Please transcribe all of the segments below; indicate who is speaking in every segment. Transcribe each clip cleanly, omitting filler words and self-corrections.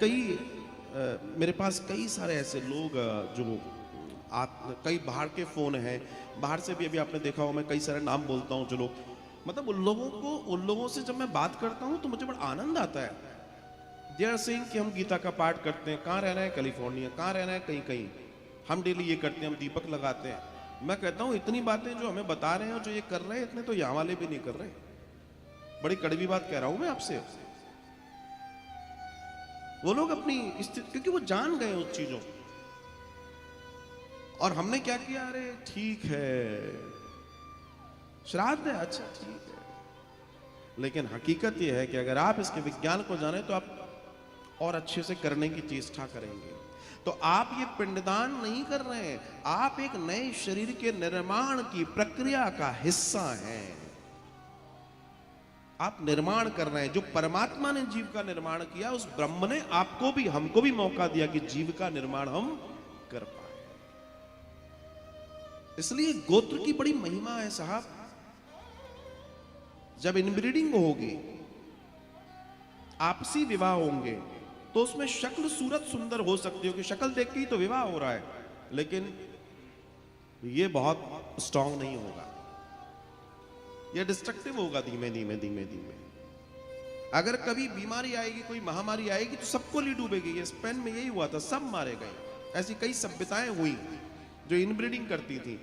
Speaker 1: मेरे पास कई सारे ऐसे लोग जो कई बाहर के फ़ोन हैं, बाहर से भी अभी आपने देखा हो, मैं कई सारे नाम बोलता हूँ जो लोग, मतलब उन लोगों से जब मैं बात करता हूँ तो मुझे बड़ा आनंद आता है। दे आर सेइंग कि हम गीता का पाठ करते हैं, कहाँ रहना है कैलिफोर्निया, कहाँ रहना है कहीं कहीं, हम डेली ये करते हैं, हम दीपक लगाते हैं। मैं कहता हूँ इतनी बातें जो हमें बता रहे हैं और जो ये कर रहे हैं, इतने तो यहाँ वाले भी नहीं कर रहे। बड़ी कड़वी बात कह रहा हूँ मैं आपसे। वो लोग अपनी स्थिति, क्योंकि वो जान गए उस चीजों, और हमने क्या किया, अरे ठीक है श्राद्ध है, अच्छा ठीक है। लेकिन हकीकत यह है कि अगर आप इसके विज्ञान को जाने तो आप और अच्छे से करने की चेष्टा करेंगे। तो आप ये पिंडदान नहीं कर रहे हैं, आप एक नए शरीर के निर्माण की प्रक्रिया का हिस्सा हैं। आप निर्माण कर रहे हैं। जो परमात्मा ने जीव का निर्माण किया, उस ब्रह्म ने आपको भी हमको भी मौका दिया कि जीव का निर्माण हम कर पाए। इसलिए गोत्र की बड़ी महिमा है साहब। जब इनब्रीडिंग होगी, आपसी विवाह होंगे, तो उसमें शक्ल सूरत सुंदर हो सकती हो कि शक्ल देख के ही तो विवाह हो रहा है, लेकिन ये बहुत स्ट्रांग नहीं होगा, ये डिस्ट्रक्टिव होगा धीमे धीमे धीमे धीमे। अगर कभी बीमारी आएगी, कोई महामारी आएगी, तो सबको ली डूबेगी। ये स्पेन में यही हुआ था, सब मारे गए। ऐसी कई सभ्यताएं हुई जो इनब्रीडिंग करती थी,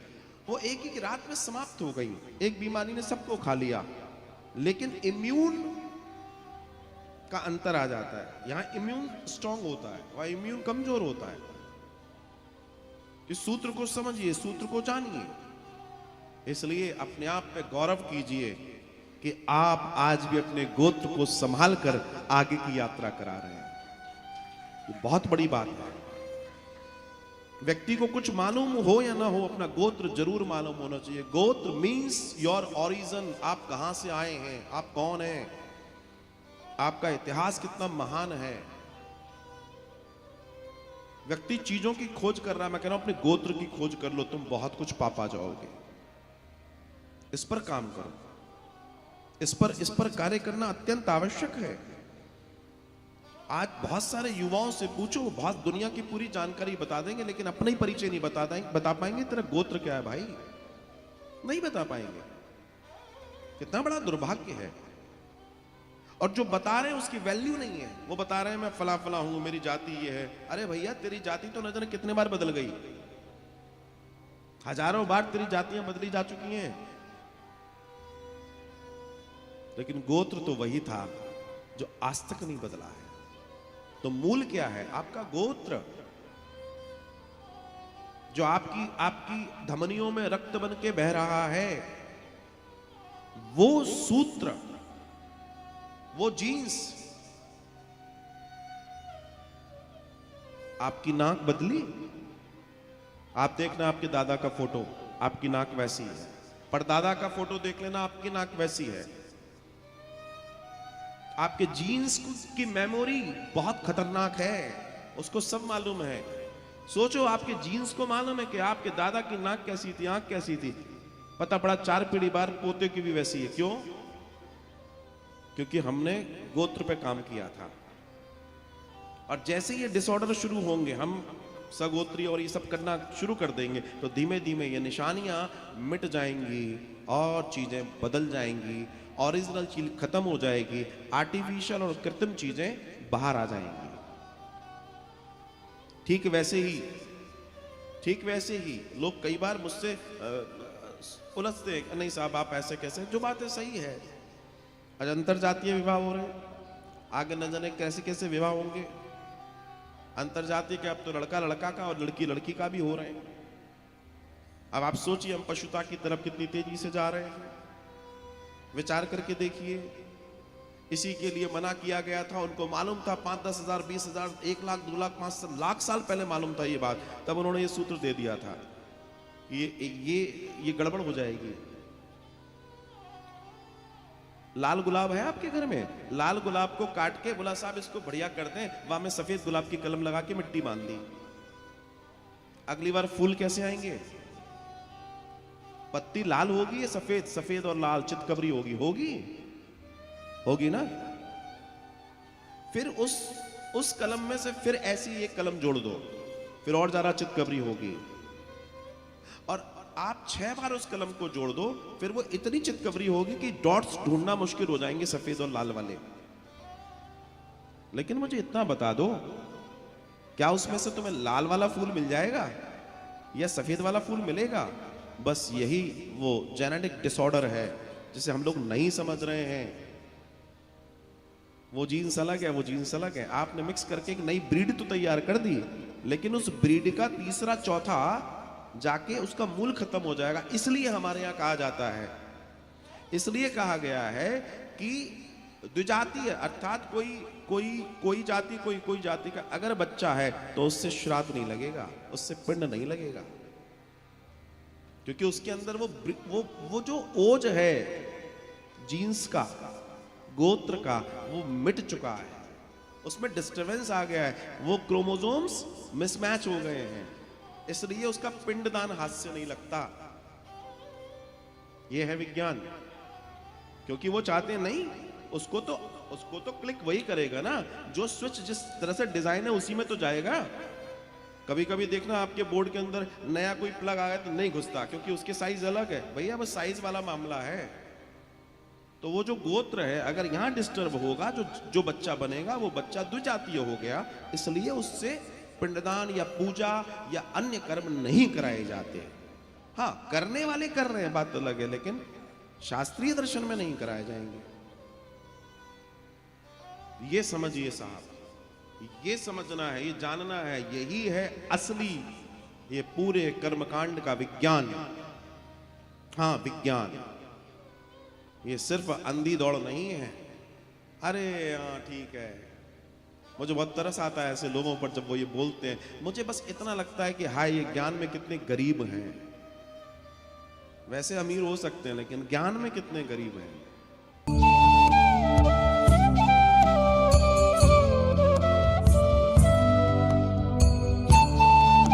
Speaker 1: वो एक ही रात में समाप्त हो गई। एक बीमारी ने सबको खा लिया। लेकिन इम्यून का अंतर आ जाता है। यहां इम्यून स्ट्रांग होता है, वहां इम्यून कमजोर होता है। इस सूत्र को समझिए, सूत्र को जानिए। इसलिए अपने आप पे गौरव कीजिए कि आप आज भी अपने गोत्र को संभाल कर आगे की यात्रा करा रहे हैं। ये बहुत बड़ी बात है। व्यक्ति को कुछ मालूम हो या ना हो, अपना गोत्र जरूर मालूम होना चाहिए। गोत्र मीन्स योर ओरिजिन, आप कहां से आए हैं, आप कौन हैं, आपका इतिहास कितना महान है। व्यक्ति चीजों की खोज कर रहा है, मैं कह रहा हूं अपने गोत्र की खोज कर लो, तुम बहुत कुछ पा जाओगे। इस पर काम करो, इस पर कार्य करना अत्यंत आवश्यक है। आज बहुत सारे युवाओं से पूछो, बहुत दुनिया की पूरी जानकारी बता देंगे, लेकिन अपना ही परिचय नहीं बता पाएंगे। तेरा गोत्र क्या है भाई, नहीं बता पाएंगे। कितना बड़ा दुर्भाग्य है। और जो बता रहे हैं उसकी वैल्यू नहीं है। वो बता रहे हैं मैं फला फला हूं, मेरी जाति ये है। अरे भैया, तेरी जाति तो न जाने कितने बार बदल गई, हजारों बार तेरी जातियां बदली जा चुकी हैं, लेकिन गोत्र तो वही था जो आज तक नहीं बदला है। तो मूल क्या है? आपका गोत्र, जो आपकी धमनियों में रक्त बन के बह रहा है, वो सूत्र, वो जीन्स। आपकी नाक बदली, आप देखना आपके दादा का फोटो, आपकी नाक वैसी है। परदादा का फोटो देख लेना, आपकी नाक वैसी है। आपके जीन्स की मेमोरी बहुत खतरनाक है, उसको सब मालूम है। सोचो, आपके जीन्स को मालूम है कि आपके दादा की नाक कैसी थी, आंख कैसी थी। पता पड़ा 4 पीढ़ी बार पोते की भी वैसी है। क्यों? क्योंकि हमने गोत्र पे काम किया था। और जैसे ये डिसऑर्डर शुरू होंगे, हम सगोत्री और ये सब करना शुरू कर देंगे, तो धीमे धीमे ये निशानियां मिट जाएंगी और चीजें बदल जाएंगी। ओरिजिनल चीज खत्म हो जाएगी, आर्टिफिशियल और कृत्रिम चीजें बाहर आ जाएंगी। ठीक वैसे ही लोग कई बार मुझसे उलझते, नहीं साहब आप ऐसे कैसे। जो बात है सही है। आज अंतरजातीय विवाह हो रहे हैं, आगे न जाने कैसे कैसे विवाह होंगे। अंतरजातीय के अब तो लड़का लड़का का और लड़की लड़की का भी हो रहे हैं। अब आप सोचिए, हम पशुता की तरफ कितनी तेजी से जा रहे हैं। विचार करके देखिए। इसी के लिए मना किया गया था। उनको मालूम था 5-10 हजार, 20 हजार, 1 लाख, 2 लाख, 5 लाख साल पहले मालूम था ये बात। तब उन्होंने ये सूत्र दे दिया था, ये गड़बड़ हो जाएगी। लाल गुलाब है आपके घर में, लाल गुलाब को काट के बोला साहब इसको बढ़िया कर दें, वहां में सफेद गुलाब की कलम लगा के मिट्टी बांध दी। अगली बार फूल कैसे आएंगे? पत्ती लाल होगी या सफेद? सफेद और लाल चितकबरी होगी ना। फिर उस उस कलम में से फिर ऐसी एक कलम जोड़ दो, फिर और ज्यादा चितकबरी होगी। और आप 6 बार उस कलम को जोड़ दो, फिर वो इतनी चितकबरी होगी कि डॉट्स ढूंढना मुश्किल हो जाएंगे, सफेद और लाल वाले। लेकिन मुझे इतना बता दो, क्या उसमें से तुम्हें लाल वाला फूल मिल जाएगा या सफेद वाला फूल मिलेगा? बस यही वो जेनेटिक डिसऑर्डर है जिसे हम लोग नहीं समझ रहे हैं। वो जीन्स अलग है, वो जीन्स अलग है। आपने मिक्स करके एक नई ब्रीड तो तैयार कर दी, लेकिन उस ब्रीड का तीसरा चौथा जाके उसका मूल खत्म हो जाएगा। इसलिए हमारे यहां कहा जाता है, इसलिए कहा गया है कि द्विजातीय अर्थात कोई जाति कोई जाति का अगर बच्चा है तो उससे श्राद्ध नहीं लगेगा, उससे पिंड नहीं लगेगा, क्योंकि उसके अंदर वो जो ओज है जीन्स का, गोत्र का, वो मिट चुका है, उसमें डिस्टरबेंस आ गया है, वो क्रोमोसोम्स मिसमैच हो गए हैं, इसलिए उसका पिंडदान हाथ से नहीं लगता। ये है विज्ञान। क्योंकि वो चाहते नहीं, उसको तो क्लिक वही करेगा ना, जो स्विच जिस तरह से डिजाइन है उसी में तो जाएगा। कभी कभी देखना आपके बोर्ड के अंदर नया कोई प्लग आ गया तो नहीं घुसता, क्योंकि उसके साइज अलग है। भैया वो साइज वाला मामला है। तो वो जो गोत्र है अगर यहां डिस्टर्ब होगा, जो बच्चा बनेगा वो बच्चा द्विजातीय हो गया, इसलिए उससे पिंडदान या पूजा या अन्य कर्म नहीं कराए जाते। हाँ, करने वाले कर रहे हैं, बात अलग है, लेकिन शास्त्रीय दर्शन में नहीं कराए जाएंगे। ये समझिए साहब, ये समझना है, ये जानना है, यही है असली ये पूरे कर्मकांड का विज्ञान। हाँ, विज्ञान। ये सिर्फ अंधी दौड़ नहीं है। अरे हाँ ठीक है, मुझे बहुत तरस आता है ऐसे लोगों पर जब वो ये बोलते हैं। मुझे बस इतना लगता है कि हाय, ये ज्ञान में कितने गरीब हैं। वैसे अमीर हो सकते हैं लेकिन ज्ञान में कितने गरीब हैं।